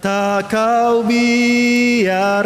Tak kau biarkan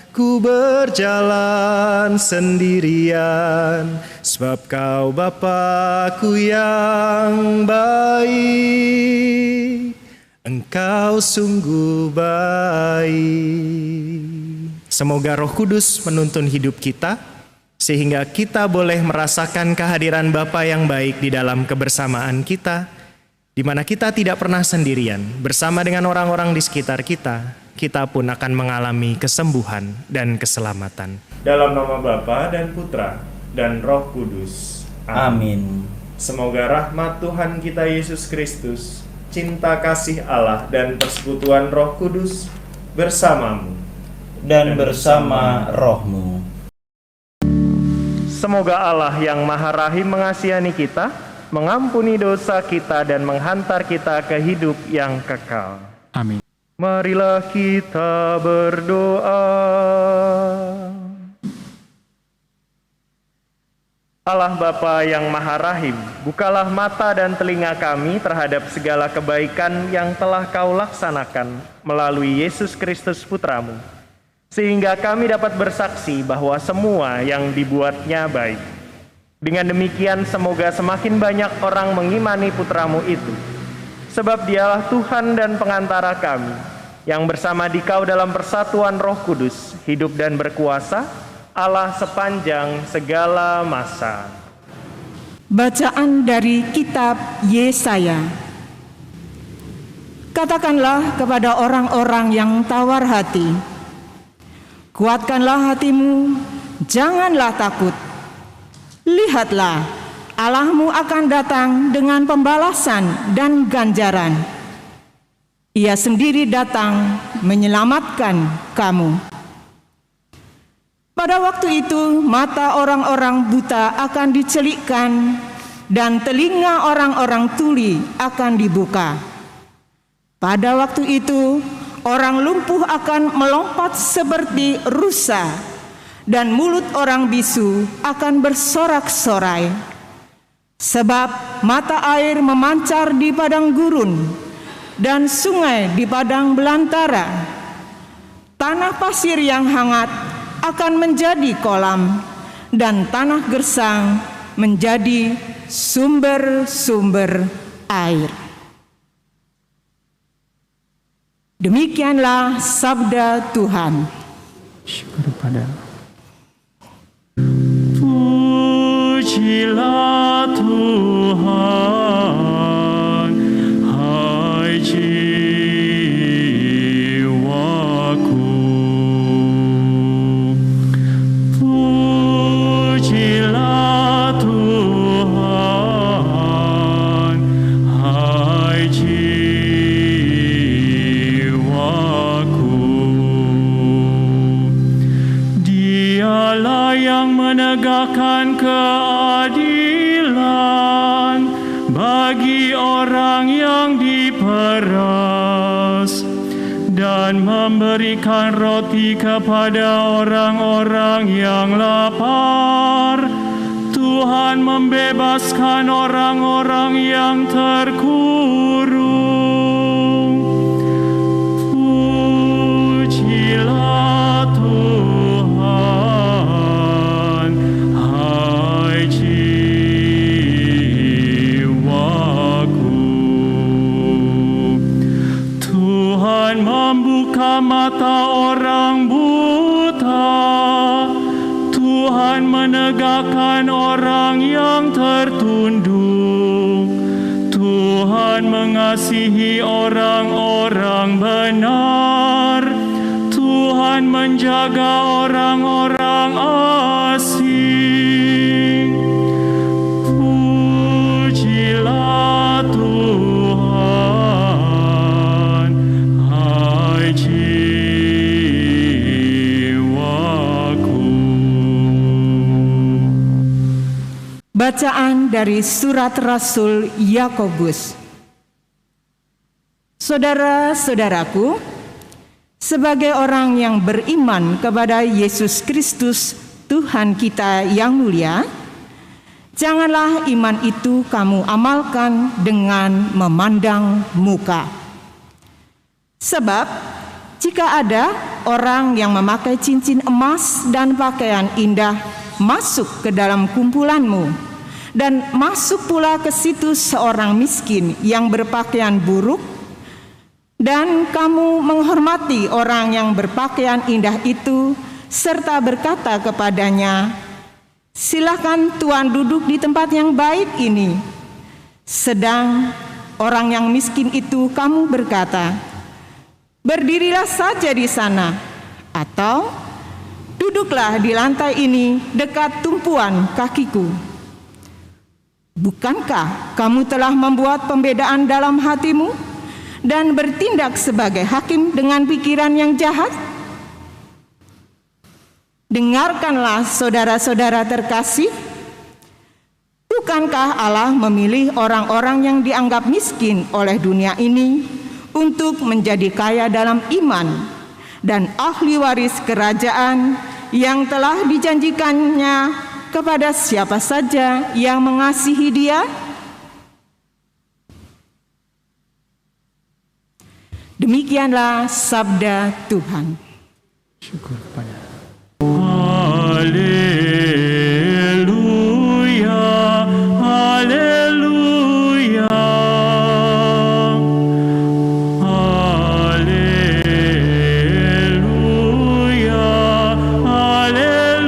ku berjalan sendirian, sebab kau Bapa-Ku yang baik, Engkau sungguh baik. Semoga Roh Kudus menuntun hidup kita, sehingga kita boleh merasakan kehadiran Bapa yang baik di dalam kebersamaan kita, di mana kita tidak pernah sendirian. Bersama dengan orang-orang di sekitar kita, kita pun akan mengalami kesembuhan dan keselamatan. Dalam nama Bapa dan Putra dan Roh Kudus. Amin. Semoga rahmat Tuhan kita Yesus Kristus, cinta kasih Allah dan persekutuan Roh Kudus bersamamu Dan bersama rohmu. Semoga Allah yang Maha Rahim mengasihani kita, mengampuni dosa kita dan menghantar kita ke hidup yang kekal. Amin. Marilah kita berdoa. Allah Bapa yang Maha Rahim, bukalah mata dan telinga kami terhadap segala kebaikan yang telah Kau laksanakan melalui Yesus Kristus Putramu, sehingga kami dapat bersaksi bahwa semua yang dibuatnya baik. Dengan demikian semoga semakin banyak orang mengimani Putramu itu, sebab Dialah Tuhan dan pengantara kami, yang bersama Dikau dalam persatuan Roh Kudus, hidup dan berkuasa, Allah sepanjang segala masa. Bacaan dari kitab Yesaya. Katakanlah kepada orang-orang yang tawar hati, kuatkanlah hatimu, janganlah takut. Lihatlah, Allahmu akan datang dengan pembalasan dan ganjaran. Ia sendiri datang menyelamatkan kamu. Pada waktu itu, mata orang-orang buta akan dicelikkan dan telinga orang-orang tuli akan dibuka. Pada waktu itu, orang lumpuh akan melompat seperti rusa, dan mulut orang bisu akan bersorak-sorai. Sebab mata air memancar di padang gurun, dan sungai di padang belantara. Tanah pasir yang hangat akan menjadi kolam, dan tanah gersang menjadi sumber-sumber air. Demikianlah sabda Tuhan. Syukur pada Pujilah Tuhan, hai jiwaku. Pujilah Tuhan, hai jiwaku. Dialah yang menegakkan keadilan bagi orang yang diperas dan memberikan roti kepada orang-orang yang lapar. Tuhan membebaskan orang-orang yang terkurung. Pujilah Tuhan, hai jiwaku. Tuhan membuka mata orang buta. Tuhan menegakkan orang yang tertunduk. Tuhan mengasihi orang-orang benar. Tuhan menjaga orang-orang asing. Pujilah Tuhan, hai jiwaku. Bacaan dari surat Rasul Yakobus. Saudara-saudaraku, sebagai orang yang beriman kepada Yesus Kristus, Tuhan kita yang mulia, janganlah iman itu kamu amalkan dengan memandang muka. Sebab jika ada orang yang memakai cincin emas dan pakaian indah masuk ke dalam kumpulanmu, dan masuk pula ke situ seorang miskin yang berpakaian buruk, dan kamu menghormati orang yang berpakaian indah itu, serta berkata kepadanya, "Silakan Tuan duduk di tempat yang baik ini." Sedang orang yang miskin itu kamu berkata, "Berdirilah saja di sana," atau "Duduklah di lantai ini dekat tumpuan kakiku." Bukankah kamu telah membuat pembedaan dalam hatimu dan bertindak sebagai hakim dengan pikiran yang jahat? Dengarkanlah saudara-saudara terkasih, bukankah Allah memilih orang-orang yang dianggap miskin oleh dunia ini untuk menjadi kaya dalam iman dan ahli waris kerajaan yang telah dijanjikannya kepada siapa saja yang mengasihi Dia? Demikianlah sabda Tuhan. Syukur kepada Haleluya, haleluya, haleluya, haleluya.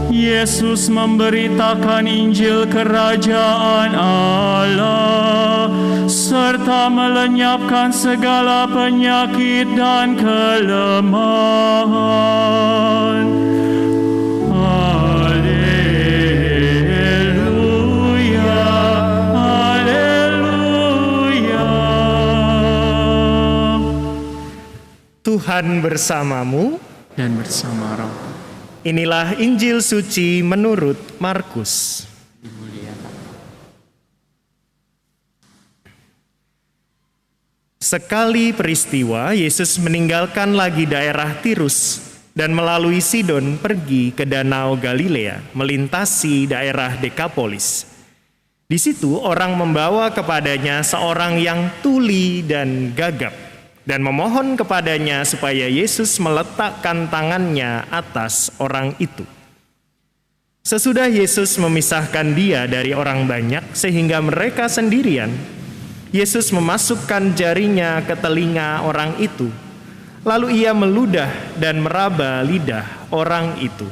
Yesus memberitakan Injil Kerajaan Allah serta melenyapkan segala penyakit dan kelemahan. Haleluya, haleluya. Tuhan bersamamu. dan bersama roh. Inilah Injil suci menurut Markus. Sekali peristiwa, Yesus meninggalkan lagi daerah Tirus dan melalui Sidon pergi ke Danau Galilea, melintasi daerah Dekapolis. Di situ orang membawa kepadanya seorang yang tuli dan gagap dan memohon kepadanya supaya Yesus meletakkan tangannya atas orang itu. Sesudah Yesus memisahkan dia dari orang banyak sehingga mereka sendirian, Yesus memasukkan jarinya ke telinga orang itu. Lalu ia meludah dan meraba lidah orang itu.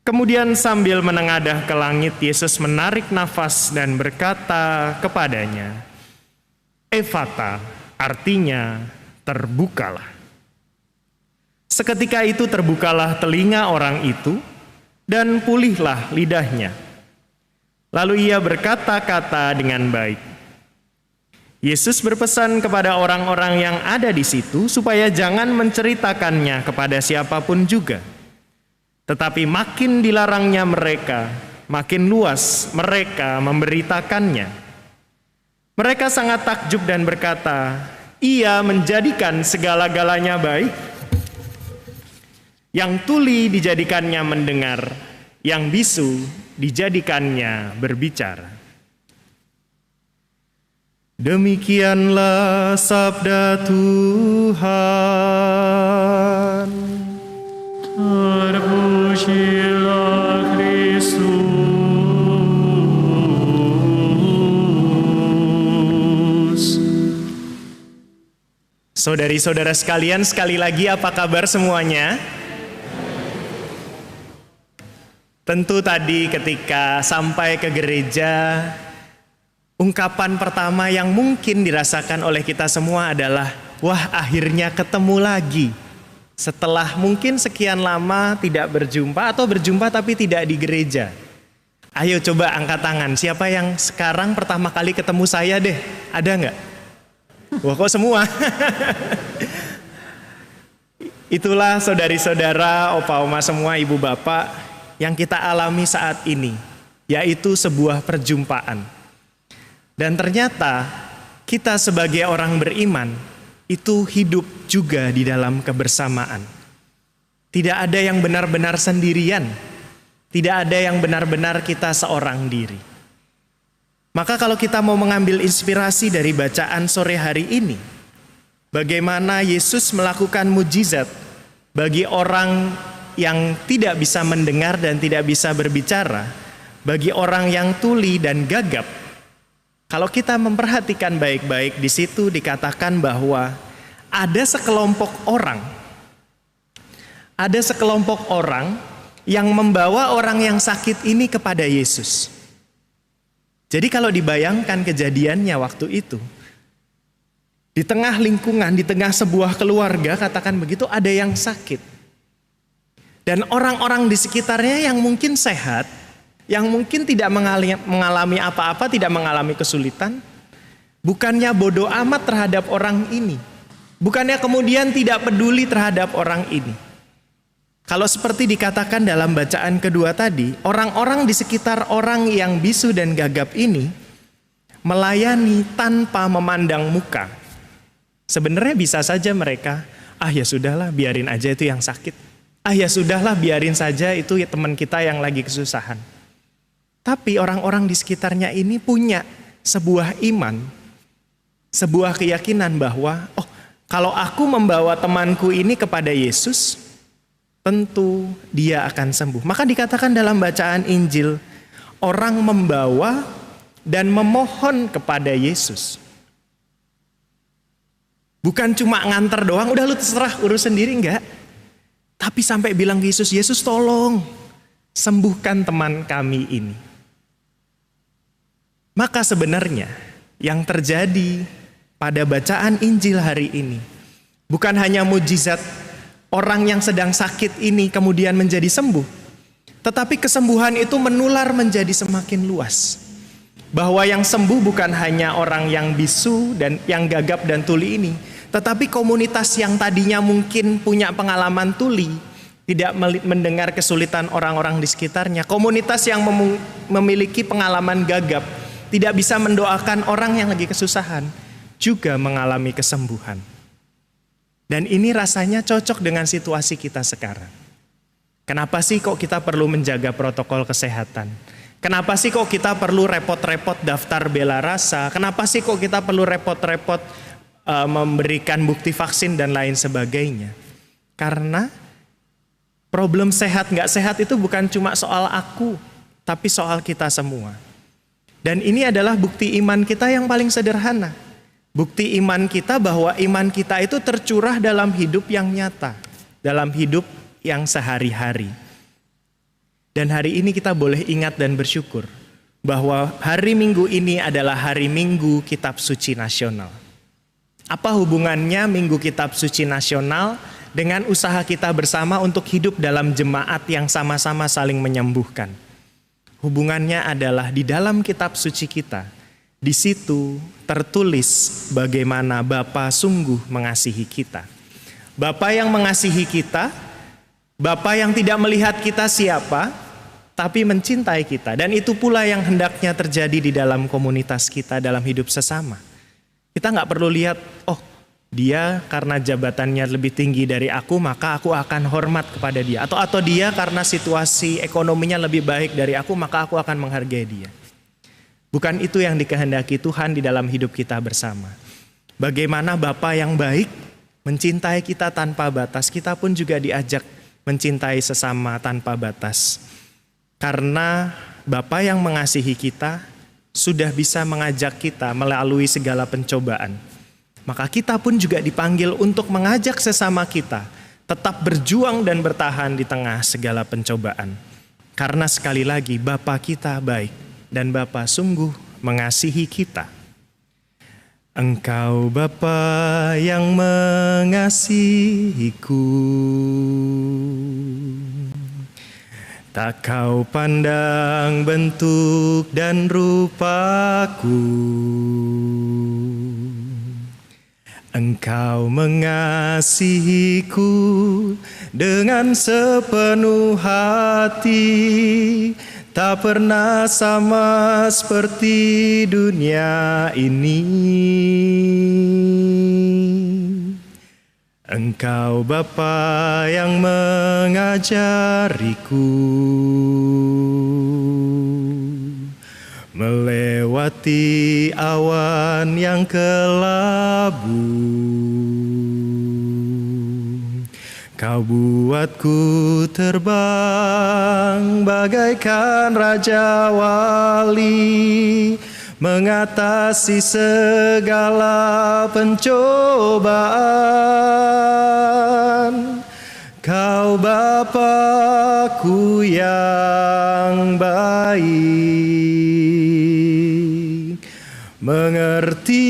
Kemudian sambil menengadah ke langit, Yesus menarik nafas dan berkata kepadanya, "Efata," artinya terbukalah. Seketika itu terbukalah telinga orang itu dan pulihlah lidahnya. Lalu ia berkata-kata dengan baik. Yesus berpesan kepada orang-orang yang ada di situ supaya jangan menceritakannya kepada siapapun juga. Tetapi makin dilarangnya mereka, makin luas mereka memberitakannya. Mereka sangat takjub dan berkata, "Ia menjadikan segala-galanya baik. Yang tuli dijadikannya mendengar, yang bisu dijadikannya berbicara." Demikianlah sabda Tuhan. Terpujilah Kristus. Saudari-saudara sekalian, sekali lagi apa kabar semuanya? Tentu tadi ketika sampai ke gereja, ungkapan pertama yang mungkin dirasakan oleh kita semua adalah, wah, akhirnya ketemu lagi. Setelah mungkin sekian lama tidak berjumpa atau berjumpa tapi tidak di gereja. Ayo coba angkat tangan, siapa yang sekarang pertama kali ketemu saya deh? Ada nggak? Wah, kok semua? Itulah saudari-saudara, opa-oma semua, ibu bapak yang kita alami saat ini, yaitu sebuah perjumpaan. Dan ternyata kita sebagai orang beriman itu hidup juga di dalam kebersamaan. Tidak ada yang benar-benar sendirian. Tidak ada yang benar-benar kita seorang diri. Maka kalau kita mau mengambil inspirasi dari bacaan sore hari ini, bagaimana Yesus melakukan mujizat bagi orang yang tidak bisa mendengar dan tidak bisa berbicara, bagi orang yang tuli dan gagap. Kalau kita memperhatikan baik-baik, di situ dikatakan bahwa ada sekelompok orang yang membawa orang yang sakit ini kepada Yesus. Jadi kalau dibayangkan kejadiannya waktu itu, di tengah lingkungan, di tengah sebuah keluarga, katakan begitu, ada yang sakit. Dan orang-orang di sekitarnya yang mungkin sehat, yang mungkin tidak mengalami apa-apa, tidak mengalami kesulitan, bukannya bodoh amat terhadap orang ini. Bukannya kemudian tidak peduli terhadap orang ini. Kalau seperti dikatakan dalam bacaan kedua tadi, orang-orang di sekitar orang yang bisu dan gagap ini melayani tanpa memandang muka. Sebenarnya bisa saja mereka, ya sudahlah biarin aja itu yang sakit. Ya sudahlah biarin saja itu teman kita yang lagi kesusahan. Tapi orang-orang di sekitarnya ini punya sebuah iman, sebuah keyakinan bahwa, kalau aku membawa temanku ini kepada Yesus, tentu dia akan sembuh. Maka dikatakan dalam bacaan Injil, orang membawa dan memohon kepada Yesus. Bukan cuma nganter doang, udah lu terserah urus sendiri, enggak. Tapi sampai bilang ke Yesus, Yesus tolong sembuhkan teman kami ini. Maka sebenarnya yang terjadi pada bacaan Injil hari ini bukan hanya mujizat orang yang sedang sakit ini kemudian menjadi sembuh, tetapi kesembuhan itu menular menjadi semakin luas. Bahwa yang sembuh bukan hanya orang yang bisu dan yang gagap dan tuli ini, tetapi komunitas yang tadinya mungkin punya pengalaman tuli, tidak mendengar kesulitan orang-orang di sekitarnya, komunitas yang memiliki pengalaman gagap, tidak bisa mendoakan orang yang lagi kesusahan, juga mengalami kesembuhan. Dan ini rasanya cocok dengan situasi kita sekarang. Kenapa sih kok kita perlu menjaga protokol kesehatan? Kenapa sih kok kita perlu repot-repot daftar bela rasa? Kenapa sih kok kita perlu repot-repot memberikan bukti vaksin dan lain sebagainya? Karena problem sehat nggak sehat itu bukan cuma soal aku, tapi soal kita semua. Dan ini adalah bukti iman kita yang paling sederhana. Bukti iman kita bahwa iman kita itu tercurah dalam hidup yang nyata, dalam hidup yang sehari-hari. Dan hari ini kita boleh ingat dan bersyukur bahwa hari Minggu ini adalah hari Minggu Kitab Suci Nasional. Apa hubungannya Minggu Kitab Suci Nasional dengan usaha kita bersama untuk hidup dalam jemaat yang sama-sama saling menyembuhkan? Hubungannya adalah di dalam kitab suci kita. Di situ tertulis bagaimana Bapa sungguh mengasihi kita. Bapa yang mengasihi kita, Bapa yang tidak melihat kita siapa, tapi mencintai kita. Dan itu pula yang hendaknya terjadi di dalam komunitas kita, dalam hidup sesama. Kita nggak perlu lihat, dia karena jabatannya lebih tinggi dari aku, maka aku akan hormat kepada dia. Atau dia karena situasi ekonominya lebih baik dari aku, maka aku akan menghargai dia. Bukan itu yang dikehendaki Tuhan di dalam hidup kita bersama. Bagaimana Bapa yang baik mencintai kita tanpa batas, kita pun juga diajak mencintai sesama tanpa batas. Karena Bapa yang mengasihi kita sudah bisa mengajak kita melalui segala pencobaan. Maka kita pun juga dipanggil untuk mengajak sesama kita tetap berjuang dan bertahan di tengah segala pencobaan. Karena sekali lagi Bapa kita baik dan Bapa sungguh mengasihi kita. Engkau Bapa yang mengasihiku, tak kau pandang bentuk dan rupaku. Engkau mengasihiku dengan sepenuh hati, tak pernah sama seperti dunia ini. Engkau Bapa yang mengajariku melewati lewati awan yang kelabu. Kau buatku terbang bagaikan raja wali, mengatasi segala pencobaan. Kau Bapa-Ku yang baik, mengerti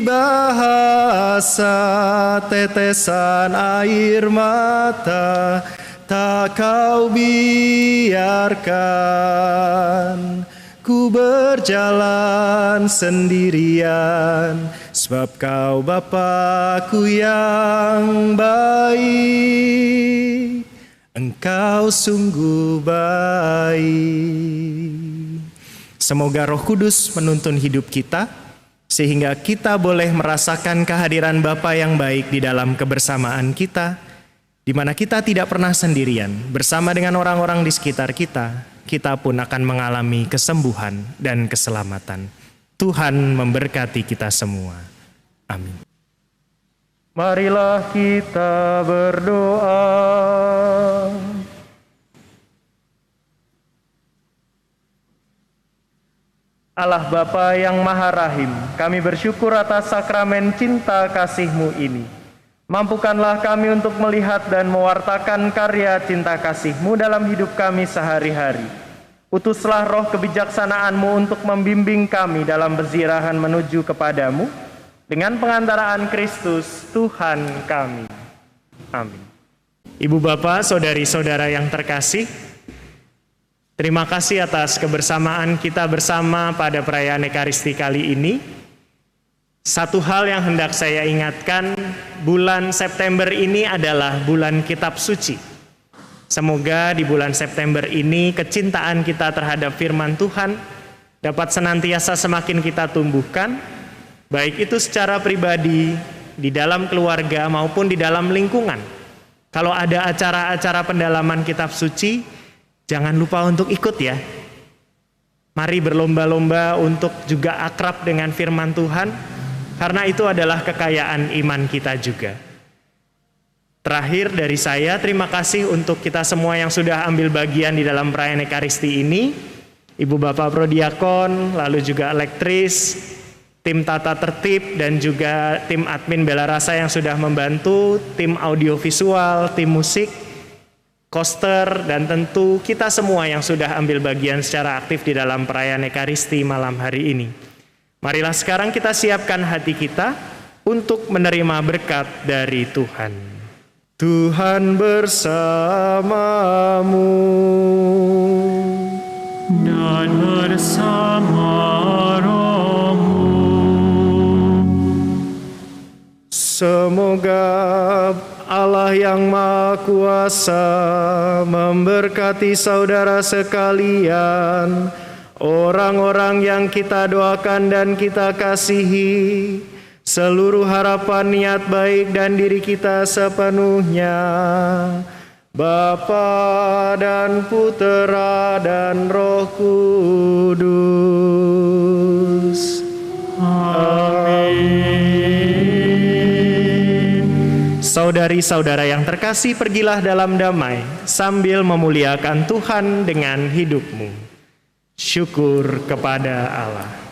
bahasa tetesan air mata, tak Kau biarkan ku berjalan sendirian, sebab Kau Bapa-Ku yang baik. Engkau sungguh baik. Semoga Roh Kudus menuntun hidup kita, sehingga kita boleh merasakan kehadiran Bapa yang baik di dalam kebersamaan kita, di mana kita tidak pernah sendirian. Bersama dengan orang-orang di sekitar kita, kita pun akan mengalami kesembuhan dan keselamatan. Tuhan memberkati kita semua. Amin. Marilah kita berdoa. Allah Bapa yang Maha Rahim, kami bersyukur atas sakramen cinta kasih-Mu ini. Mampukanlah kami untuk melihat dan mewartakan karya cinta kasih-Mu dalam hidup kami sehari-hari. Utuslah roh kebijaksanaan-Mu untuk membimbing kami dalam berzirahan menuju kepadamu, dengan pengantaraan Kristus Tuhan kami. Amin. Ibu bapak, saudari-saudara yang terkasih, terima kasih atas kebersamaan kita bersama pada perayaan Ekaristi kali ini. Satu hal yang hendak saya ingatkan, bulan September ini adalah bulan Kitab Suci. Semoga di bulan September ini kecintaan kita terhadap firman Tuhan dapat senantiasa semakin kita tumbuhkan, baik itu secara pribadi, di dalam keluarga maupun di dalam lingkungan. Kalau ada acara-acara pendalaman Kitab Suci, jangan lupa untuk ikut ya. Mari berlomba-lomba untuk juga akrab dengan firman Tuhan, karena itu adalah kekayaan iman kita juga. Terakhir dari saya, terima kasih untuk kita semua yang sudah ambil bagian di dalam perayaan Ekaristi ini. Ibu Bapak Prodiakon, lalu juga elektris, tim tata tertib, dan juga tim admin Bela Rasa yang sudah membantu, tim audiovisual, tim musik, koster, dan tentu kita semua yang sudah ambil bagian secara aktif di dalam perayaan Ekaristi malam hari ini. Marilah sekarang kita siapkan hati kita untuk menerima berkat dari Tuhan. Tuhan bersamamu dan bersama rohmu. Semoga Allah yang Maha Kuasa memberkati saudara sekalian, orang-orang yang kita doakan dan kita kasihi, seluruh harapan niat baik dan diri kita sepenuhnya, Bapa dan Putera dan Roh Kudus. Amin. Saudari-saudara yang terkasih, pergilah dalam damai sambil memuliakan Tuhan dengan hidupmu. Syukur kepada Allah.